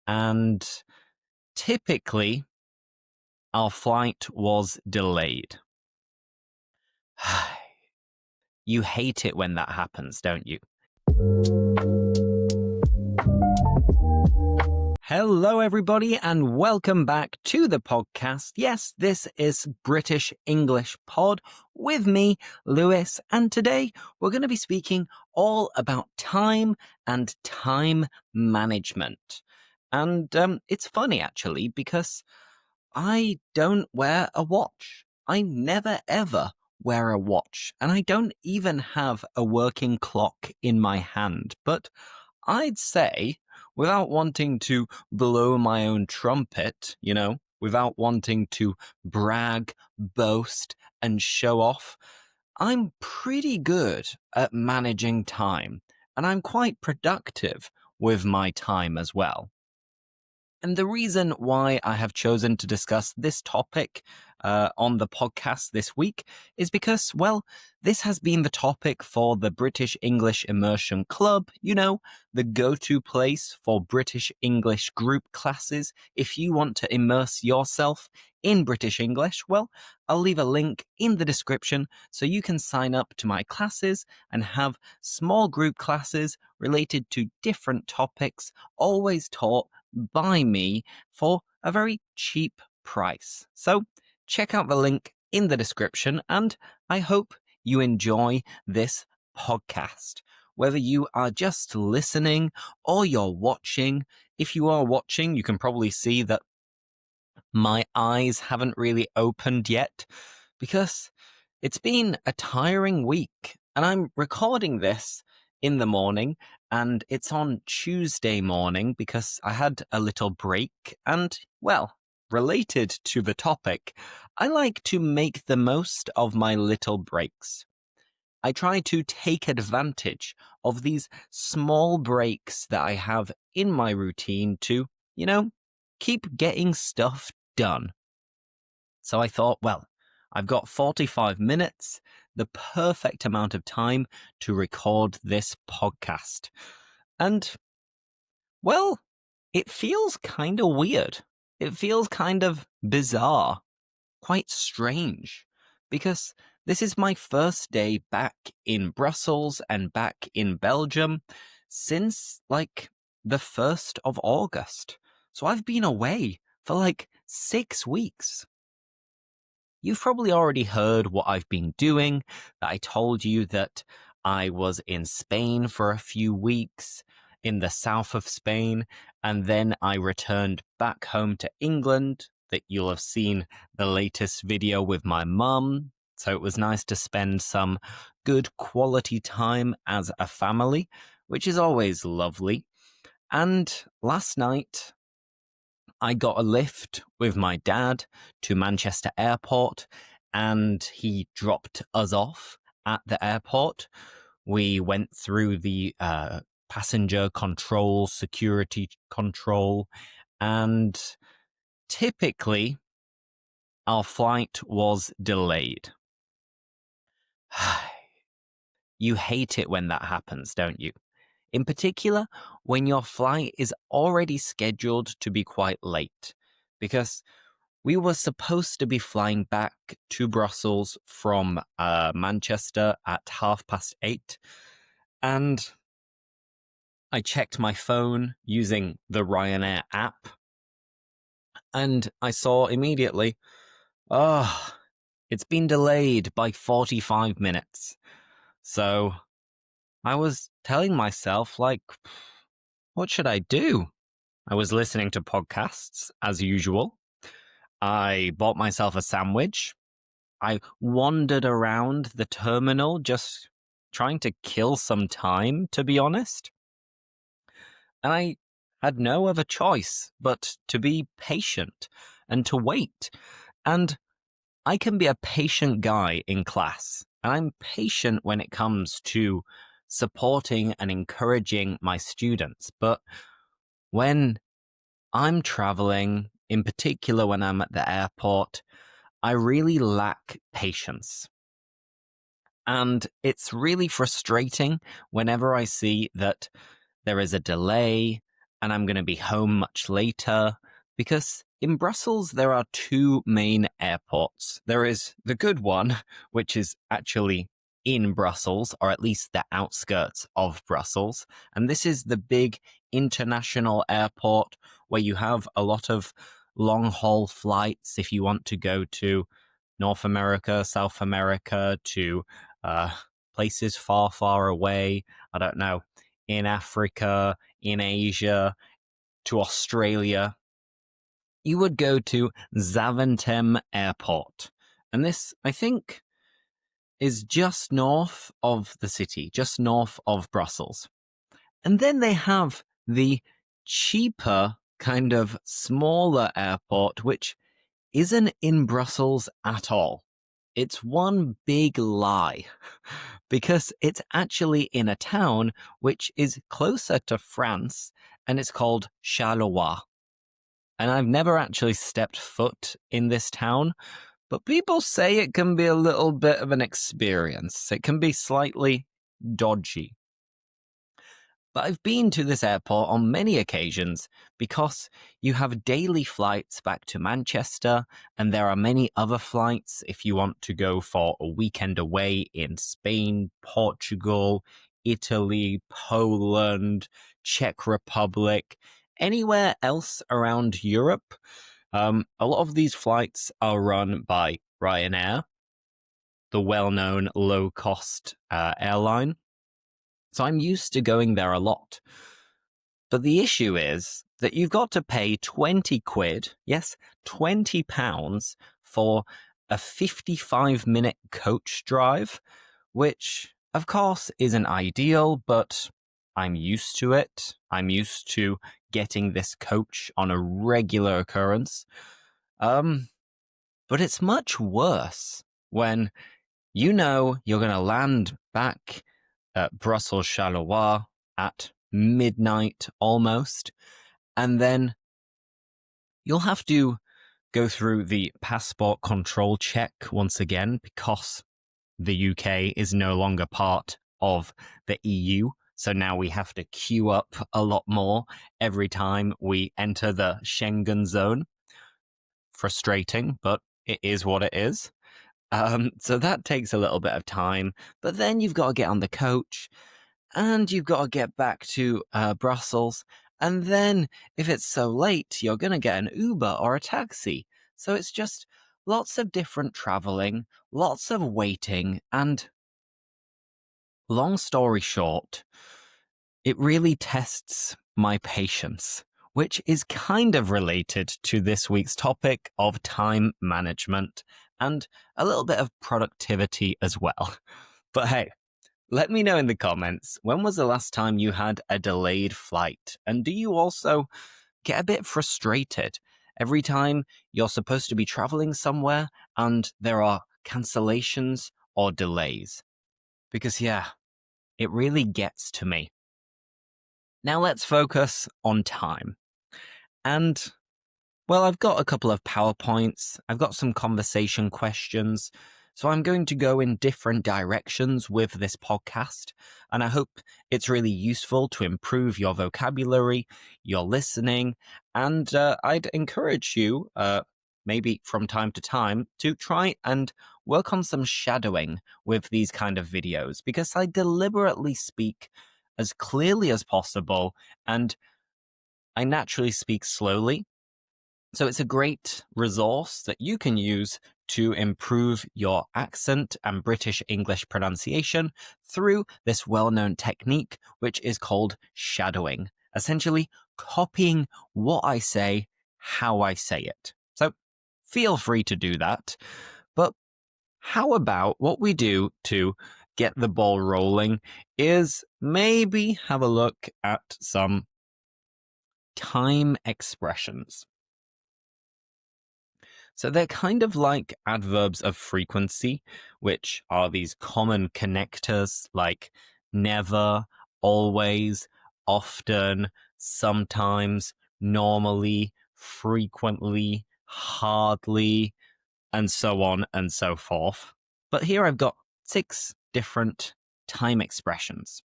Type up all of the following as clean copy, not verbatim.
and typically our flight was delayed. You hate it when that happens, don't you? Hello, everybody, and welcome back to the podcast. Yes, this is British English Pod with me, Lewis, and today we're going to be speaking all about time and time management. And it's funny, actually, because I don't wear a watch. I never, ever wear a watch, and I don't even have a working clock in my hand. But I'd say, without wanting to blow my own trumpet, without wanting to brag, boast, and show off, I'm pretty good at managing time, and I'm quite productive with my time as well. And the reason why I have chosen to discuss this topic on the podcast this week is because, well, this has been the topic for the British English Immersion Club, the go-to place for British English group classes. If you want to immerse yourself in British English, well, I'll leave a link in the description so you can sign up to my classes and have small group classes related to different topics, always taught by me for a very cheap price. So check out the link in the description, and I hope you enjoy this podcast. Whether you are just listening or you're watching, if you are watching, you can probably see that my eyes haven't really opened yet because it's been a tiring week, and I'm recording this in the morning, and it's on Tuesday morning because I had a little break. And, well, related to the topic, I like to make the most of my little breaks. I try to take advantage of these small breaks that I have in my routine to, keep getting stuff done. So I thought, well, I've got 45 minutes, the perfect amount of time to record this podcast. And, well, it feels kind of weird. It feels kind of bizarre, quite strange, because this is my first day back in Brussels and back in Belgium since, the 1st of August. So I've been away for 6 weeks. You've probably already heard what I've been doing, that I told you that I was in Spain for a few weeks, in the south of Spain, and then I returned back home to England, that you'll have seen the latest video with my mum. So it was nice to spend some good quality time as a family, which is always lovely. And last night, I got a lift with my dad to Manchester Airport, and he dropped us off at the airport. We went through the passenger control, security control, and typically our flight was delayed. You hate it when that happens, don't you? In particular, when your flight is already scheduled to be quite late, because we were supposed to be flying back to Brussels from Manchester at 8:30, and I checked my phone using the Ryanair app, and I saw immediately, it's been delayed by 45 minutes. So I was telling myself, what should I do? I was listening to podcasts, as usual. I bought myself a sandwich. I wandered around the terminal just trying to kill some time, to be honest. And I had no other choice but to be patient and to wait. And I can be a patient guy in class, and I'm patient when it comes to supporting and encouraging my students. But when I'm traveling, in particular when I'm at the airport, I really lack patience. And it's really frustrating whenever I see that there is a delay and I'm going to be home much later, because in Brussels there are two main airports. There is the good one, which is actually in Brussels, or at least the outskirts of Brussels, and this is the big international airport where you have a lot of long haul flights if you want to go to North America, South America, to places far, far away. I don't know, in Africa, in Asia, to Australia. You would go to Zaventem Airport. And this, I think, is just north of the city, just north of Brussels. And then they have the cheaper, kind of smaller airport, which isn't in Brussels at all. It's one big lie, because it's actually in a town which is closer to France, and it's called Charleroi. And I've never actually stepped foot in this town, but people say it can be a little bit of an experience. It can be slightly dodgy. But I've been to this airport on many occasions because you have daily flights back to Manchester, and there are many other flights if you want to go for a weekend away in Spain, Portugal, Italy, Poland, Czech Republic, anywhere else around Europe. A lot of these flights are run by Ryanair, the well-known low-cost airline. So I'm used to going there a lot. But the issue is that you've got to pay 20 quid, yes, £20 for a 55-minute coach drive, which, of course, isn't ideal, but I'm used to it. I'm used to getting this coach on a regular occurrence. But it's much worse when you know you're going to land back at Brussels Charleroi at midnight almost, and then you'll have to go through the passport control check once again because the UK is no longer part of the EU. So now we have to queue up a lot more every time we enter the Schengen zone. Frustrating, but it is what it is. So that takes a little bit of time, but then you've got to get on the coach and you've got to get back to Brussels. And then if it's so late, you're going to get an Uber or a taxi. So it's just lots of different traveling, lots of waiting. And long story short, it really tests my patience, which is kind of related to this week's topic of time management and a little bit of productivity as well. But hey, let me know in the comments, when was the last time you had a delayed flight? And do you also get a bit frustrated every time you're supposed to be traveling somewhere and there are cancellations or delays? Because yeah, it really gets to me. Now let's focus on time. And well, I've got a couple of PowerPoints, I've got some conversation questions, so I'm going to go in different directions with this podcast, and I hope it's really useful to improve your vocabulary, your listening, and I'd encourage you, maybe from time to time, to try and work on some shadowing with these kind of videos, because I deliberately speak as clearly as possible, and I naturally speak slowly. So it's a great resource that you can use to improve your accent and British English pronunciation through this well-known technique, which is called shadowing, essentially copying what I say, how I say it. So feel free to do that. But how about what we do to get the ball rolling is maybe have a look at some time expressions. So they're kind of like adverbs of frequency, which are these common connectors like never, always, often, sometimes, normally, frequently, hardly, and so on and so forth. But here I've got 6 different time expressions.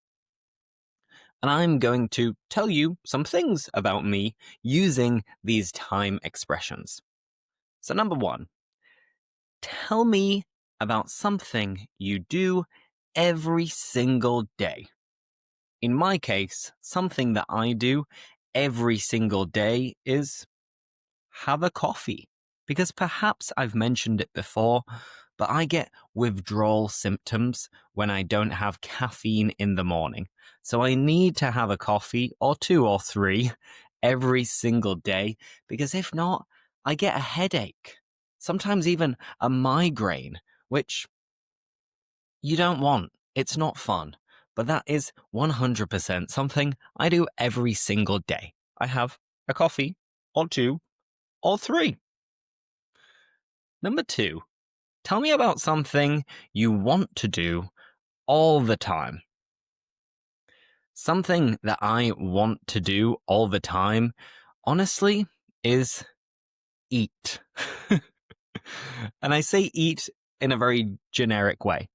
and I'm going to tell you some things about me using these time expressions. So, number one, tell me about something you do every single day. In my case, something that I do every single day is have a coffee. Because perhaps I've mentioned it before, but I get withdrawal symptoms when I don't have caffeine in the morning. So I need to have a coffee or two or three every single day, because if not, I get a headache. Sometimes even a migraine, which you don't want. It's not fun. But that is 100% something I do every single day. I have a coffee or two or three. Number two, tell me about something you want to do all the time. Something that I want to do all the time, honestly, is eat. And I say eat in a very generic way.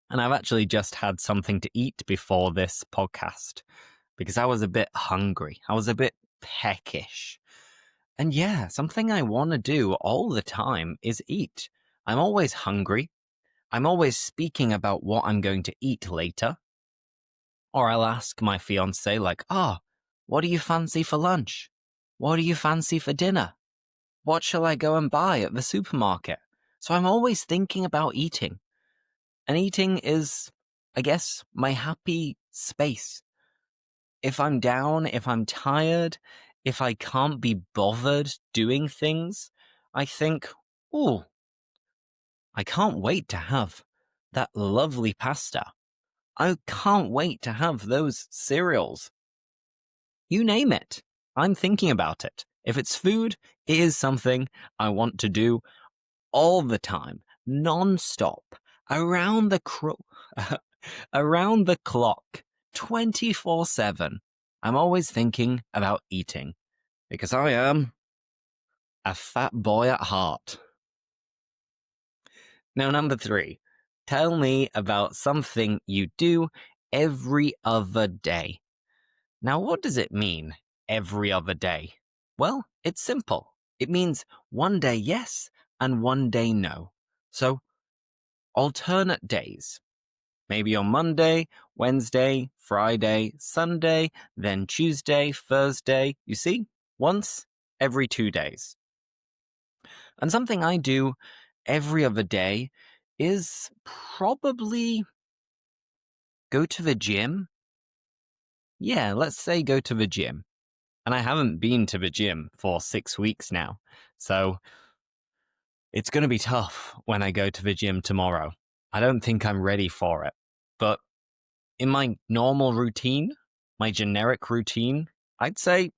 And I've actually just had something to eat before this podcast because I was a bit hungry. I was a bit peckish. And yeah, something I want to do all the time is eat. I'm always hungry. I'm always speaking about what I'm going to eat later. Or I'll ask my fiance, like, what do you fancy for lunch? What do you fancy for dinner? What shall I go and buy at the supermarket? So I'm always thinking about eating. And eating is, I guess, my happy space. If I'm down, if I'm tired, if I can't be bothered doing things, I think, ooh, I can't wait to have that lovely pasta. I can't wait to have those cereals. You name it. I'm thinking about it. If it's food, it is something I want to do all the time, non-stop, around the around the clock, 24/7. I'm always thinking about eating because I am a fat boy at heart. Now, number three, tell me about something you do every other day. Now, what does it mean, every other day? Well, it's simple. It means one day yes and one day no. So, alternate days. Maybe on Monday, Wednesday, Friday, Sunday, then Tuesday, Thursday. You see? Once every 2 days. And something I do every other day is probably go to the gym. Yeah, let's say go to the gym. And I haven't been to the gym for 6 weeks now. So it's going to be tough when I go to the gym tomorrow. I don't think I'm ready for it. But in my normal routine, my generic routine, I'd say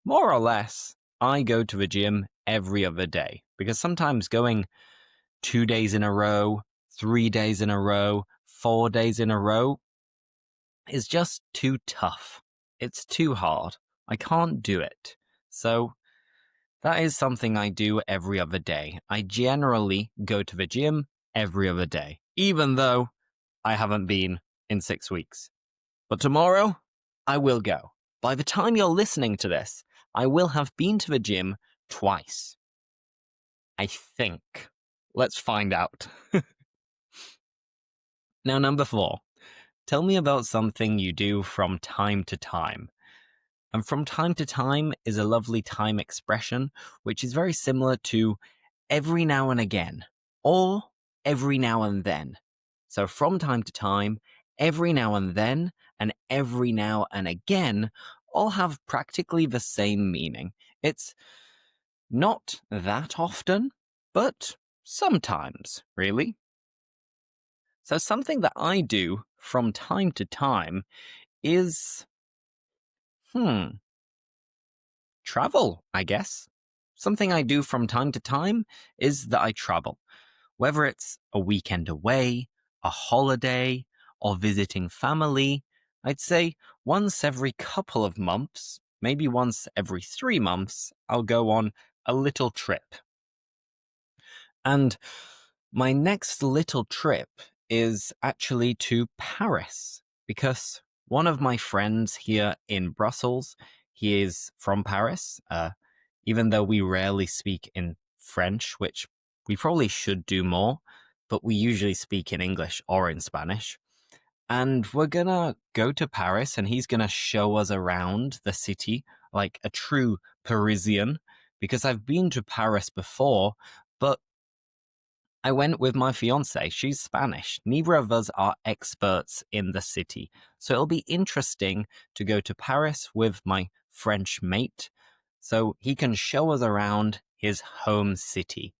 more or less I go to the gym every other day. Because sometimes going 2 days in a row, 3 days in a row, 4 days in a row is just too tough. It's too hard. I can't do it. So that is something I do every other day. I generally go to the gym every other day, even though I haven't been in 6 weeks. But tomorrow, I will go. By the time you're listening to this, I will have been to the gym twice. I think. Let's find out. Now, number four. Tell me about something you do from time to time. And from time to time is a lovely time expression, which is very similar to every now and again, or every now and then. So from time to time, every now and then, and every now and again all have practically the same meaning. It's not that often, but sometimes, really. So something that I do from time to time is, travel, I guess. Something I do from time to time is that I travel. Whether it's a weekend away, a holiday, or visiting family, I'd say once every couple of months, maybe once every 3 months, I'll go on a little trip. And my next little trip is actually to Paris, because one of my friends here in Brussels, he is from Paris, even though we rarely speak in French, which we probably should do more, but we usually speak in English or in Spanish. And we're gonna go to Paris and he's gonna show us around the city like a true Parisian, because I've been to Paris before, but I went with my fiance. She's Spanish. Neither of us are experts in the city. So it'll be interesting to go to Paris with my French mate so he can show us around his home city.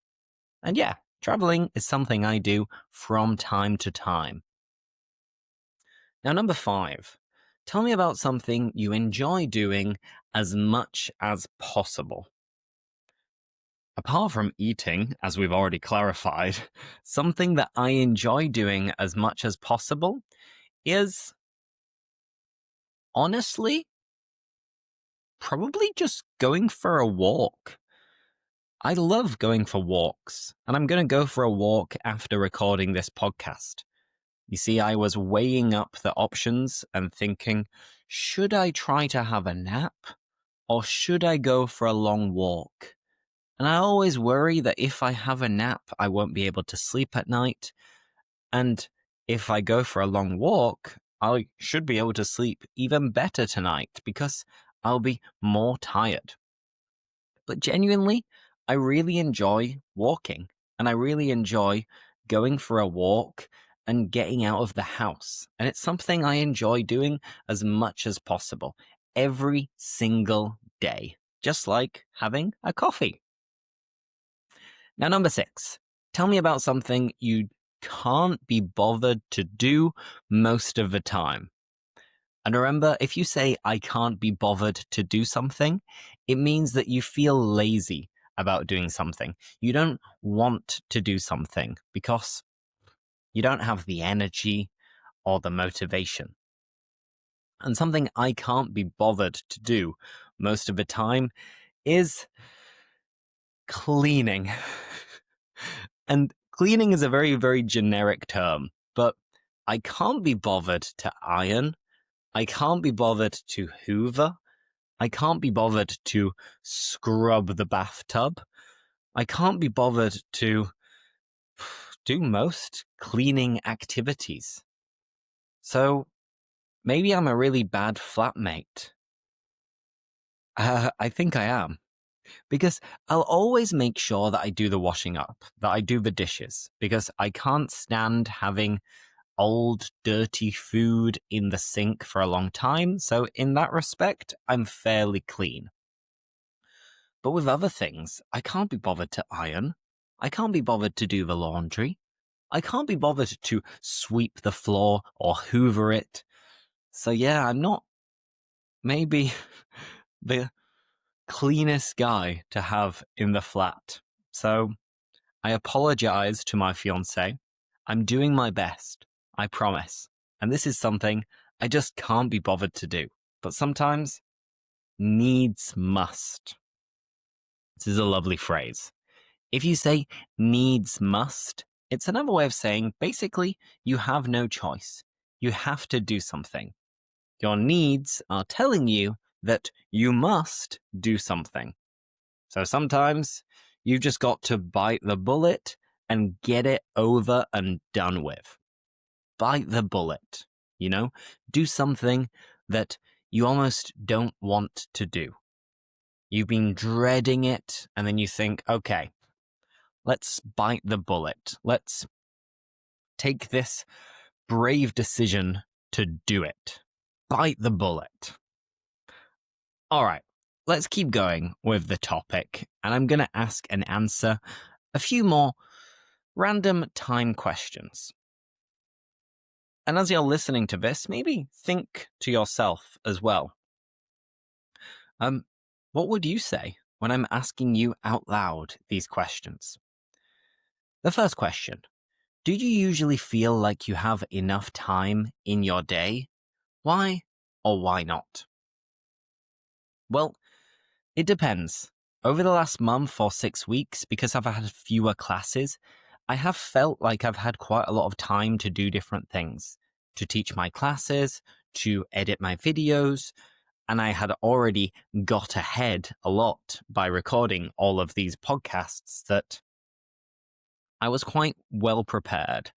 And yeah, traveling is something I do from time to time. Now, number 5, tell me about something you enjoy doing as much as possible. Apart from eating, as we've already clarified, something that I enjoy doing as much as possible is, honestly, probably just going for a walk. I love going for walks, and I'm going to go for a walk after recording this podcast. You see, I was weighing up the options and thinking, should I try to have a nap or should I go for a long walk? And I always worry that if I have a nap, I won't be able to sleep at night. And if I go for a long walk, I should be able to sleep even better tonight because I'll be more tired. But genuinely, I really enjoy walking and I really enjoy going for a walk and getting out of the house. And it's something I enjoy doing as much as possible every single day, just like having a coffee. Now, number 6, tell me about something you can't be bothered to do most of the time. And remember, if you say, I can't be bothered to do something, it means that you feel lazy about doing something. You don't want to do something because you don't have the energy or the motivation. And something I can't be bothered to do most of the time is cleaning. And cleaning is a very, very generic term, but I can't be bothered to iron. I can't be bothered to hoover. I can't be bothered to scrub the bathtub. I can't be bothered to do most cleaning activities. So maybe I'm a really bad flatmate. I think I am. Because I'll always make sure that I do the washing up, that I do the dishes, because I can't stand having old, dirty food in the sink for a long time. So in that respect, I'm fairly clean. But with other things, I can't be bothered to iron. I can't be bothered to do the laundry. I can't be bothered to sweep the floor or hoover it. So yeah, I'm not maybe the cleanest guy to have in the flat. So I apologize to my fiance. I'm doing my best. I promise. And this is something I just can't be bothered to do. But sometimes needs must. This is a lovely phrase. If you say needs must, it's another way of saying basically you have no choice. You have to do something. Your needs are telling you that you must do something. So sometimes you've just got to bite the bullet and get it over and done with. Bite the bullet, do something that you almost don't want to do. You've been dreading it, and then you think, okay, let's bite the bullet. Let's take this brave decision to do it. Bite the bullet. All right, let's keep going with the topic, and I'm going to ask and answer a few more random time questions. And as you're listening to this, maybe think to yourself as well. What would you say when I'm asking you out loud these questions? The first question, do you usually feel like you have enough time in your day? Why or why not? Well, it depends. Over the last month or 6 weeks, because I've had fewer classes, I have felt like I've had quite a lot of time to do different things, to teach my classes, to edit my videos, and I had already got ahead a lot by recording all of these podcasts that I was quite well prepared.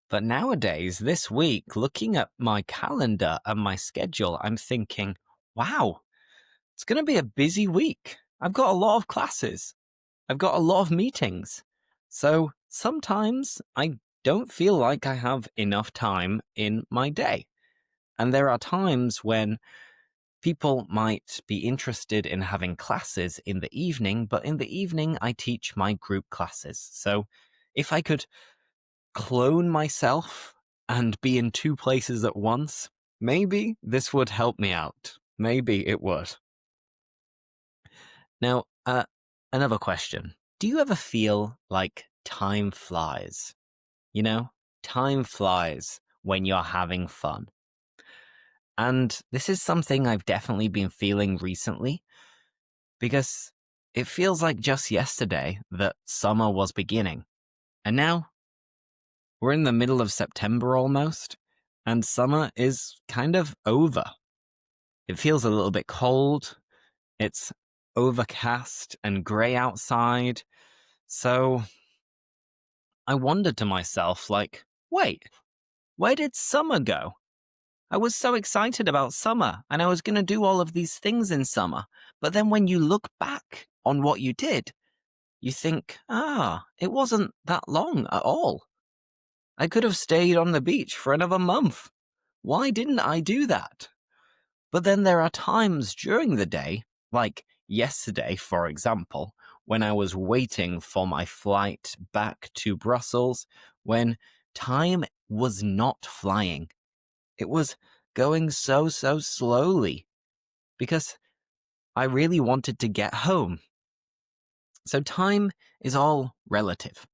But nowadays, this week, looking at my calendar and my schedule, I'm thinking, wow, it's going to be a busy week. I've got a lot of classes. I've got a lot of meetings. So sometimes I don't feel like I have enough time in my day. And there are times when people might be interested in having classes in the evening, but in the evening I teach my group classes. So if I could clone myself and be in two places at once, maybe this would help me out. Maybe it would. Now, another question. Do you ever feel like time flies? You know, time flies when you're having fun. And this is something I've definitely been feeling recently because it feels like just yesterday that summer was beginning. And now we're in the middle of September almost, and summer is kind of over. It feels a little bit cold. It's overcast and grey outside. So I wondered to myself, like, wait, where did summer go? I was so excited about summer and I was going to do all of these things in summer. But then when you look back on what you did, you think, it wasn't that long at all. I could have stayed on the beach for another month. Why didn't I do that? But then there are times during the day, like yesterday, for example, when I was waiting for my flight back to Brussels, when time was not flying. It was going so slowly because I really wanted to get home. So time is all relative.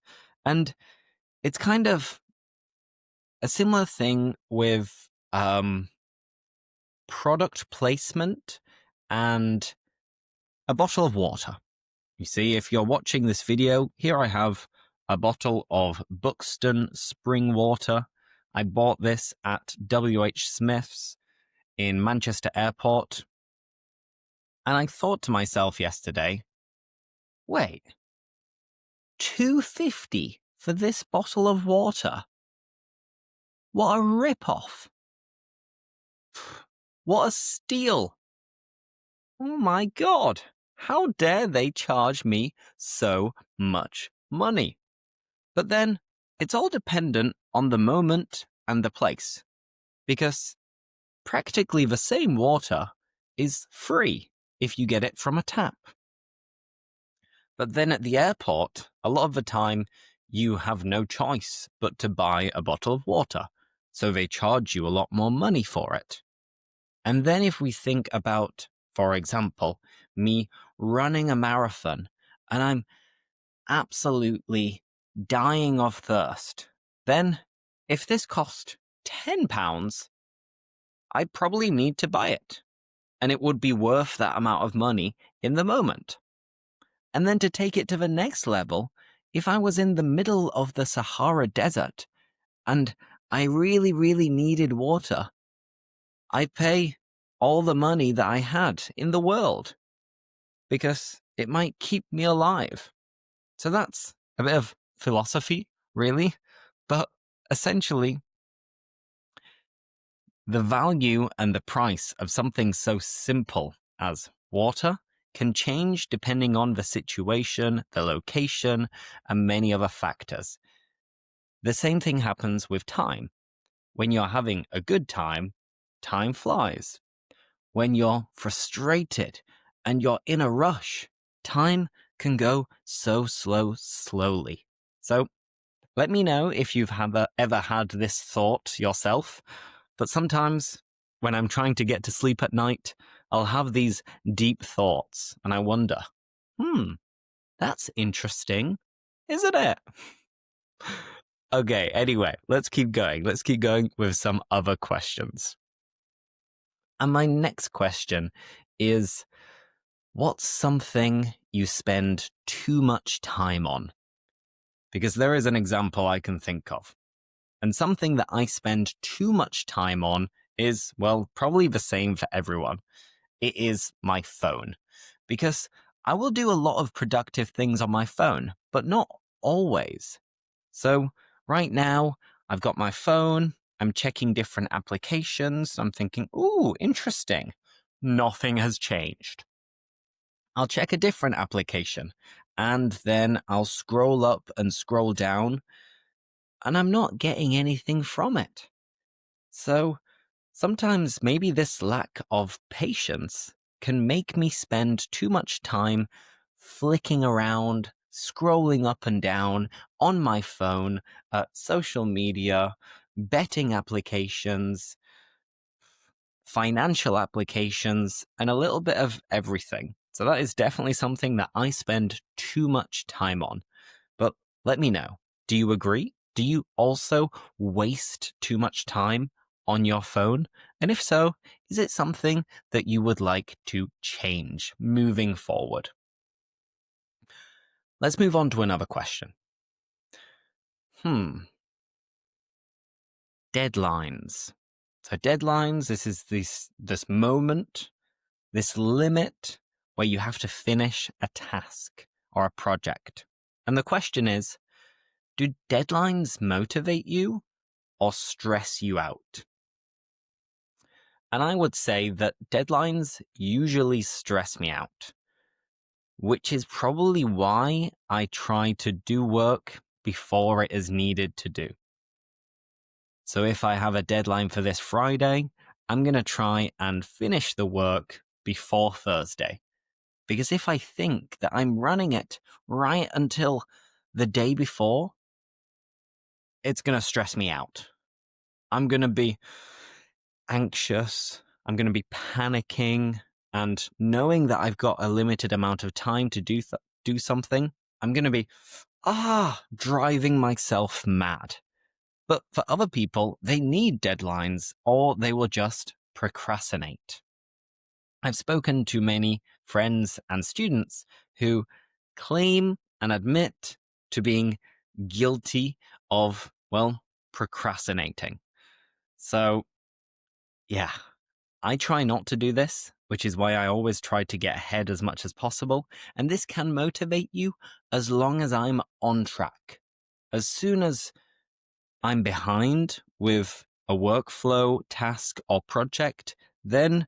And it's kind of a similar thing with product placement and a bottle of water. You see, if you're watching this video, here I have a bottle of Buxton spring water. I bought this at W.H. Smith's in Manchester Airport. And I thought to myself yesterday, wait, $2.50 for this bottle of water? What a rip-off. What a steal. Oh my God. How dare they charge me so much money? But then it's all dependent on the moment and the place, because practically the same water is free if you get it from a tap. But then at the airport, a lot of the time, you have no choice but to buy a bottle of water, so they charge you a lot more money for it. And then if we think about, for example, me running a marathon, and I'm absolutely dying of thirst, then if this cost £10, I'd probably need to buy it, and it would be worth that amount of money in the moment. And then to take it to the next level, if I was in the middle of the Sahara Desert and I really needed water, I'd pay all the money that I had in the world because it might keep me alive. So that's a bit of philosophy, really. But essentially, the value and the price of something so simple as water can change depending on the situation, the location, and many other factors. The same thing happens with time. When you're having a good time, time flies. When you're frustrated and you're in a rush, time can go so slowly. So let me know if you've ever had this thought yourself. But sometimes when I'm trying to get to sleep at night, I'll have these deep thoughts and I wonder, that's interesting, isn't it? Okay, anyway, let's keep going. Let's keep going with some other questions. And my next question is, what's something you spend too much time on? Because there is an example I can think of. And something that I spend too much time on is, well, probably the same for everyone. It is my phone. Because I will do a lot of productive things on my phone, but not always. So right now, I've got my phone, I'm checking different applications, I'm thinking, ooh, interesting. Nothing has changed. I'll check a different application, and then I'll scroll up and scroll down, and I'm not getting anything from it. So sometimes maybe this lack of patience can make me spend too much time flicking around, scrolling up and down on my phone, social media, betting applications, financial applications, and a little bit of everything. So that is definitely something that I spend too much time on. But let me know. Do you agree? Do you also waste too much time on your phone? And if so, is it something that you would like to change moving forward? Let's move on to another question. Deadlines. So deadlines, this is this moment, this limit where you have to finish a task or a project. And the question is, do deadlines motivate you or stress you out? And I would say that deadlines usually stress me out, which is probably why I try to do work before it is needed to do. So if I have a deadline for this Friday, I'm going to try and finish the work before Thursday. Because if I think that I'm running it right until the day before, it's going to stress me out. I'm going to be anxious. I'm going to be panicking. And knowing that I've got a limited amount of time to do something, I'm going to be, driving myself mad. But for other people, they need deadlines or they will just procrastinate. I've spoken to many friends and students who claim and admit to being guilty of, well, procrastinating. So, yeah, I try not to do this, which is why I always try to get ahead as much as possible. And this can motivate you as long as I'm on track. As soon as I'm behind with a workflow, task, or project, then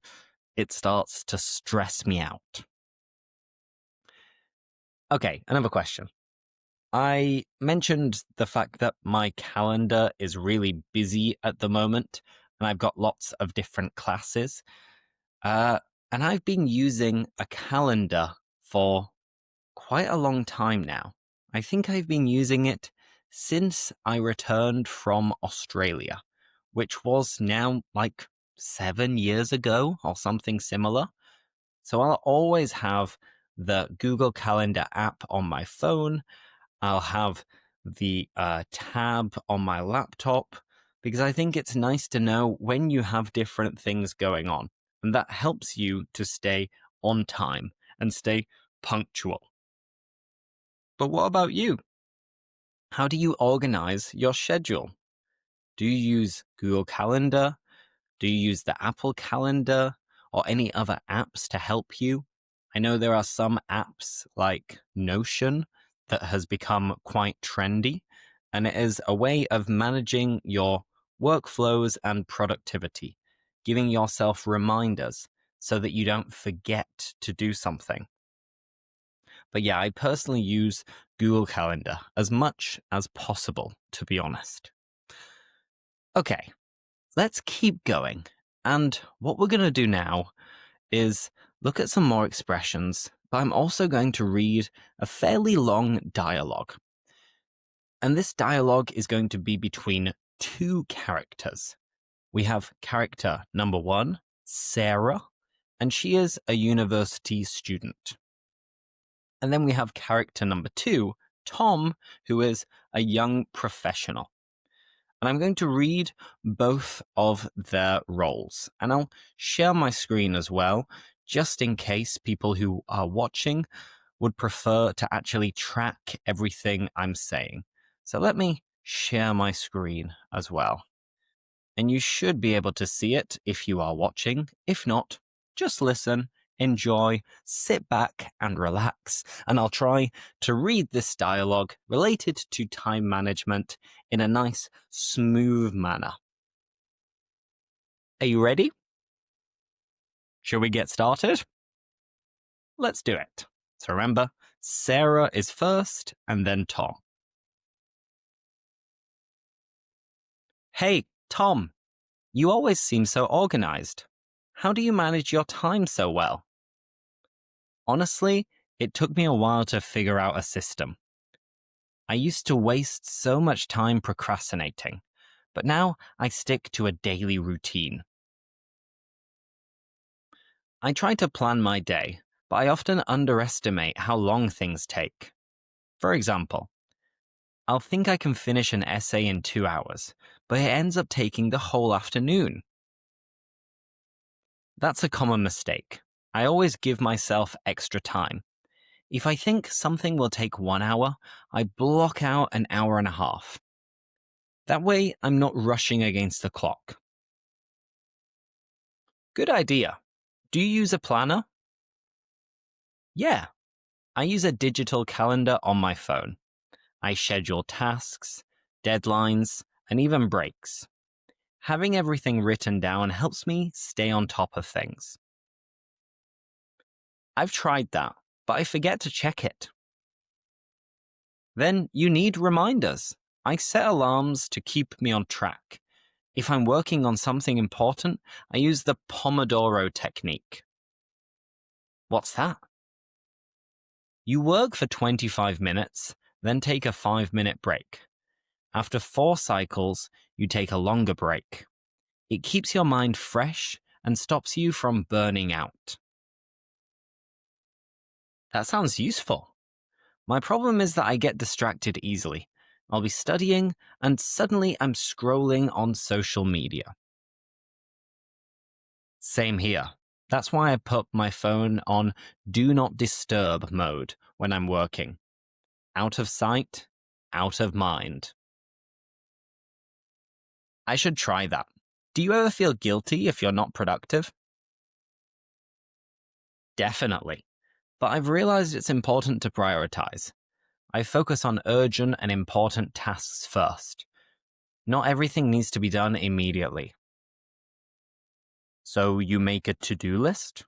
it starts to stress me out. Okay, another question. I mentioned the fact that my calendar is really busy at the moment, and I've got lots of different classes. And I've been using a calendar for quite a long time now. I think I've been using it since I returned from Australia, which was now like 7 years ago or something similar. So I'll always have the Google Calendar app on my phone. I'll have the tab on my laptop because I think it's nice to know when you have different things going on. And that helps you to stay on time and stay punctual. But what about you? How do you organize your schedule? Do you use Google Calendar? Do you use the Apple Calendar or any other apps to help you? I know there are some apps like Notion that has become quite trendy, and it is a way of managing your workflows and productivity, giving yourself reminders so that you don't forget to do something. But yeah, I personally use Google Calendar as much as possible, to be honest. Okay, let's keep going. And what we're going to do now is look at some more expressions, but I'm also going to read a fairly long dialogue. And this dialogue is going to be between two characters. We have character number 1, Sarah, and she is a university student. And then we have character number 2, Tom, who is a young professional. And I'm going to read both of their roles. And I'll share my screen as well, just in case people who are watching would prefer to actually track everything I'm saying. So let me share my screen as well. and you should be able to see it if you are watching. If not, just listen, enjoy, sit back and relax, and I'll try to read this dialogue related to time management in a nice, smooth manner. Are you ready? Shall we get started? Let's do it. So remember, Sarah is first and then Tom. Hey, Tom, you always seem so organized. How do you manage your time so well? Honestly, it took me a while to figure out a system. I used to waste so much time procrastinating, but now I stick to a daily routine. I try to plan my day, but I often underestimate how long things take. For example, I'll think I can finish an essay in 2 hours, but it ends up taking the whole afternoon. That's a common mistake. I always give myself extra time. If I think something will take 1 hour, I block out an hour and a half. That way, I'm not rushing against the clock. Good idea. Do you use a planner? Yeah, I use a digital calendar on my phone. I schedule tasks, deadlines, and even breaks. Having everything written down helps me stay on top of things. I've tried that, but I forget to check it. Then you need reminders. I set alarms to keep me on track. If I'm working on something important, I use the Pomodoro technique. What's that? You work for 25 minutes, then take a 5-minute break. After 4 cycles, you take a longer break. It keeps your mind fresh and stops you from burning out. That sounds useful. My problem is that I get distracted easily. I'll be studying and suddenly I'm scrolling on social media. Same here. That's why I put my phone on Do Not Disturb mode when I'm working. Out of sight, out of mind. I should try that. Do you ever feel guilty if you're not productive? Definitely. But I've realized it's important to prioritize. I focus on urgent and important tasks first. Not everything needs to be done immediately. So you make a to-do list?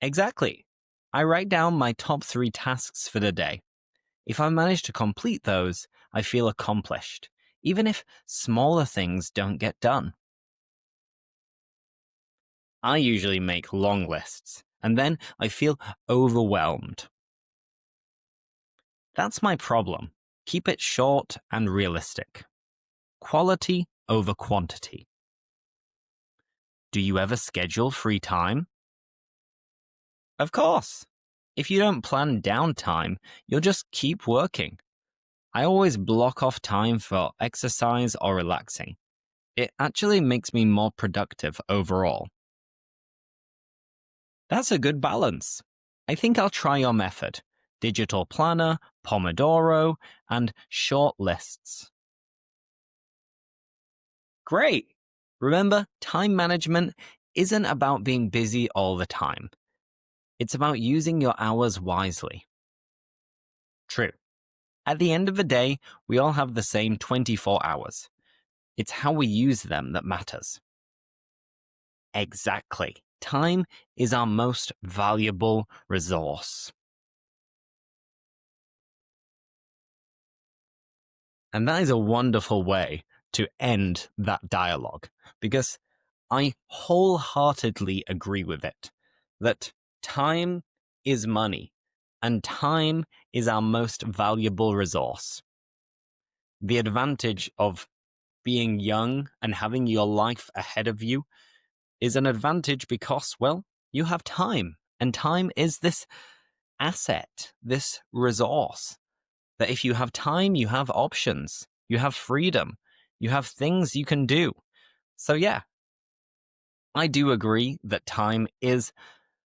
Exactly. I write down my top 3 tasks for the day. If I manage to complete those, I feel accomplished, even if smaller things don't get done. I usually make long lists, and then I feel overwhelmed. That's my problem. Keep it short and realistic. Quality over quantity. Do you ever schedule free time? Of course. If you don't plan downtime, you'll just keep working. I always block off time for exercise or relaxing. It actually makes me more productive overall. That's a good balance. I think I'll try your method. Digital planner, Pomodoro, and short lists. Great! Remember, time management isn't about being busy all the time. It's about using your hours wisely. True. At the end of the day, we all have the same 24 hours. It's how we use them that matters. Exactly. Time is our most valuable resource. And that is a wonderful way to end that dialogue, because I wholeheartedly agree with it, that time is money, and time is our most valuable resource. The advantage of being young and having your life ahead of you is an advantage because, well, you have time, and time is this asset, this resource, that if you have time, you have options, you have freedom, you have things you can do. So yeah, I do agree that time is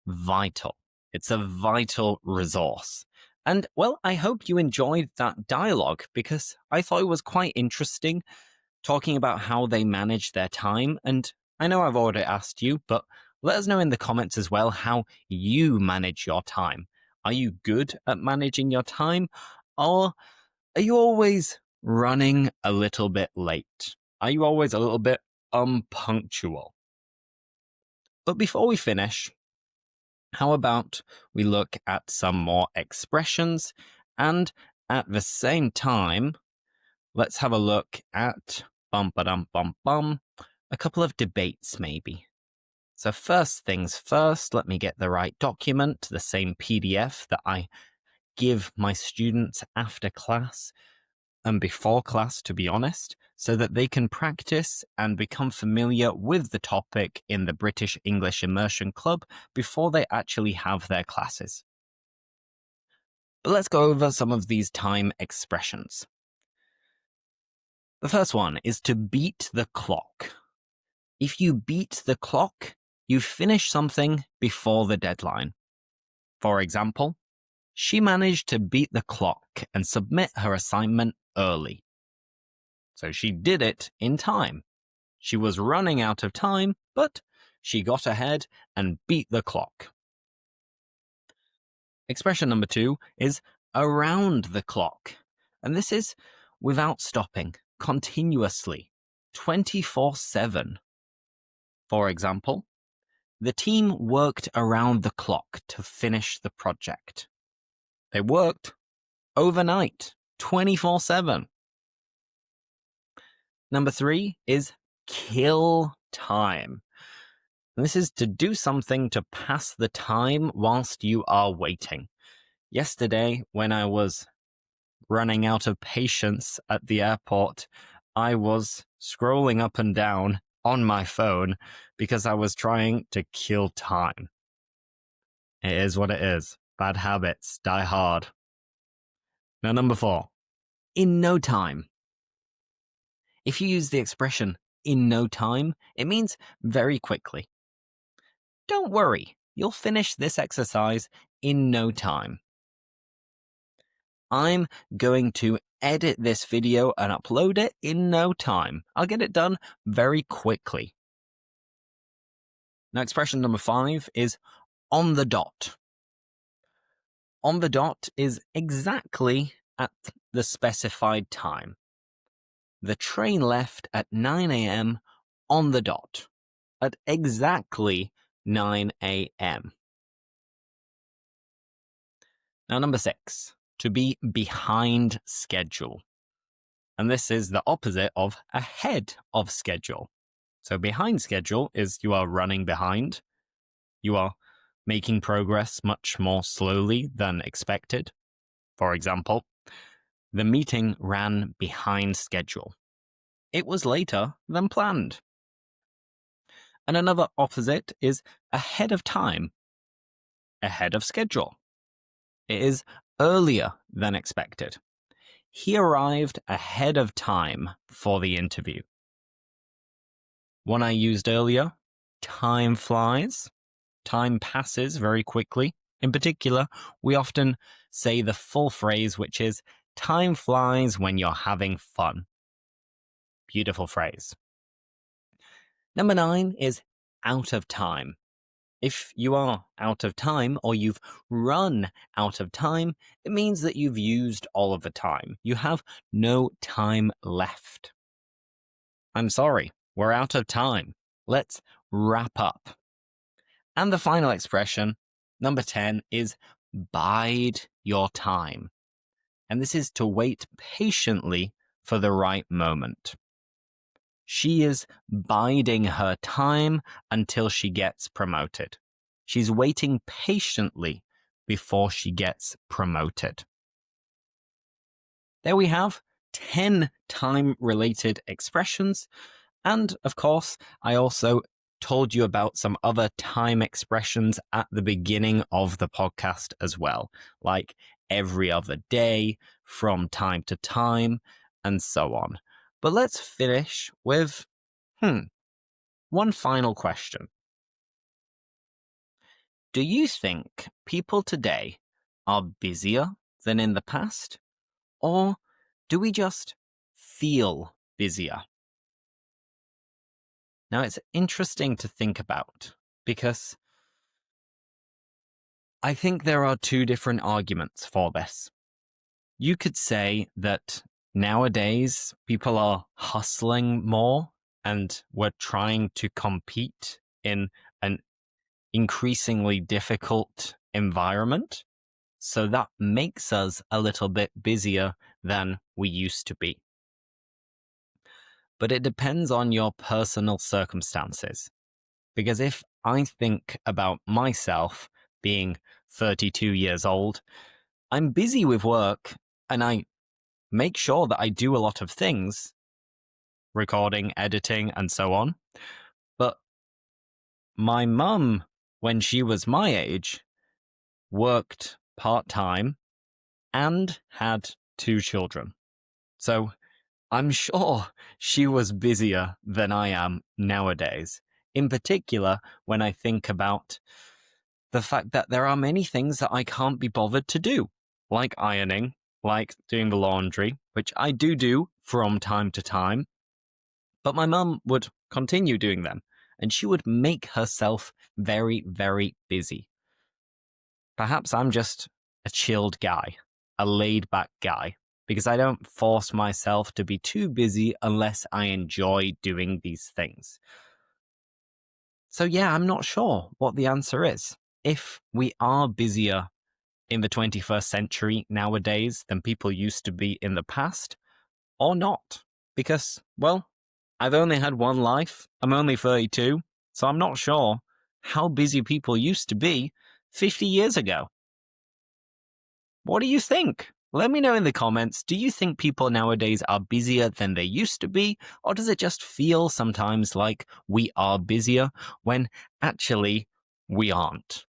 vital. It's a vital resource. And well, I hope you enjoyed that dialogue because I thought it was quite interesting. talking about how they manage their time. And I know I've already asked you, but let us know in the comments as well how you manage your time. Are you good at managing your time, or are you always running a little bit late? Are you always a little bit unpunctual? But before we finish, how about we look at some more expressions, and at the same time, let's have a look at a couple of debates maybe. So first things first, let me get the right document, the same PDF that I give my students after class and before class, to be honest, so that they can practice and become familiar with the topic in the British English Immersion Club before they actually have their classes. But let's go over some of these time expressions. The first one is to beat the clock. If you beat the clock, you finish something before the deadline. For example, she managed to beat the clock and submit her assignment early. So she did it in time. She was running out of time, but she got ahead and beat the clock. Expression number 2 is around the clock. And this is without stopping, continuously, 24/7. For example, the team worked around the clock to finish the project. They worked overnight, 24/7. Number 3 is kill time. And this is to do something to pass the time whilst you are waiting. Yesterday, when I was running out of patience at the airport, I was scrolling up and down on my phone because I was trying to kill time. It is what it is. Bad habits die hard. Now, number 4, in no time. If you use the expression in no time, it means very quickly. Don't worry, you'll finish this exercise in no time. I'm going to edit this video and upload it in no time. I'll get it done very quickly. Now, expression number 5 is on the dot. On the dot is exactly at the specified time. The train left at 9 a.m. on the dot, at exactly 9 a.m. Now, number 6, to be behind schedule. And this is the opposite of ahead of schedule. So behind schedule is you are running behind. You are making progress much more slowly than expected. For example, the meeting ran behind schedule. It was later than planned. And another opposite is ahead of time, ahead of schedule. It is earlier than expected. He arrived ahead of time for the interview. One I used earlier, time flies. Time passes very quickly. In particular, we often say the full phrase, which is, time flies when you're having fun. Beautiful phrase. Number 9 is out of time. If you are out of time or you've run out of time, it means that you've used all of the time. You have no time left. I'm sorry, we're out of time. Let's wrap up. And the final expression, number 10, is bide your time. And this is to wait patiently for the right moment. She is biding her time until she gets promoted. She's waiting patiently before she gets promoted. There we have 10 time-related expressions. And of course, I also told you about some other time expressions at the beginning of the podcast as well, like every other day, from time to time, and so on. But let's finish with, one final question. Do you think people today are busier than in the past? Or do we just feel busier? Now, it's interesting to think about because I think there are two different arguments for this. You could say that nowadays people are hustling more and we're trying to compete in an increasingly difficult environment. So that makes us a little bit busier than we used to be. But it depends on your personal circumstances. Because if I think about myself being 32 years old, I'm busy with work and I make sure that I do a lot of things, recording, editing, and so on. But my mum, when she was my age, worked part-time and had 2 children. So I'm sure she was busier than I am nowadays. In particular, when I think about the fact that there are many things that I can't be bothered to do, like ironing, like doing the laundry, which I do from time to time. But my mum would continue doing them, and she would make herself very, very busy. Perhaps I'm just a chilled guy, a laid-back guy, because I don't force myself to be too busy unless I enjoy doing these things. So yeah, I'm not sure what the answer is. If we are busier in the 21st century nowadays than people used to be in the past, or not. Because, well, I've only had one life. I'm only 32, so I'm not sure how busy people used to be 50 years ago. What do you think? Let me know in the comments. Do you think people nowadays are busier than they used to be? Or does it just feel sometimes like we are busier when actually we aren't?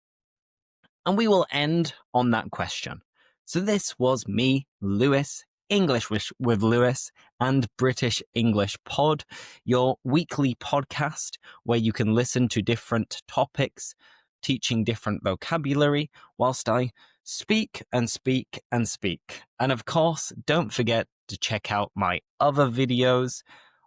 And we will end on that question. So this was me, Lewis, English with Lewis, and British English Pod, your weekly podcast where you can listen to different topics, teaching different vocabulary, whilst I speak and speak and speak. And of course, don't forget to check out my other videos,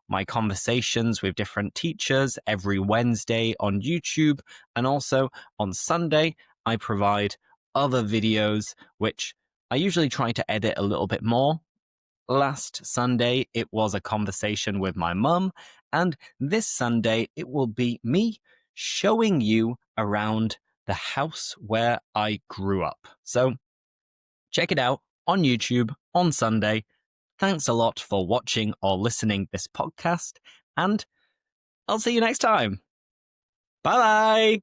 my conversations with different teachers every Wednesday on YouTube, and also on Sunday, I provide other videos, which I usually try to edit a little bit more. Last Sunday, it was a conversation with my mum, and this Sunday, it will be me showing you around the house where I grew up. So check it out on YouTube on Sunday. Thanks a lot for watching or listening this podcast, and I'll see you next time. Bye-bye!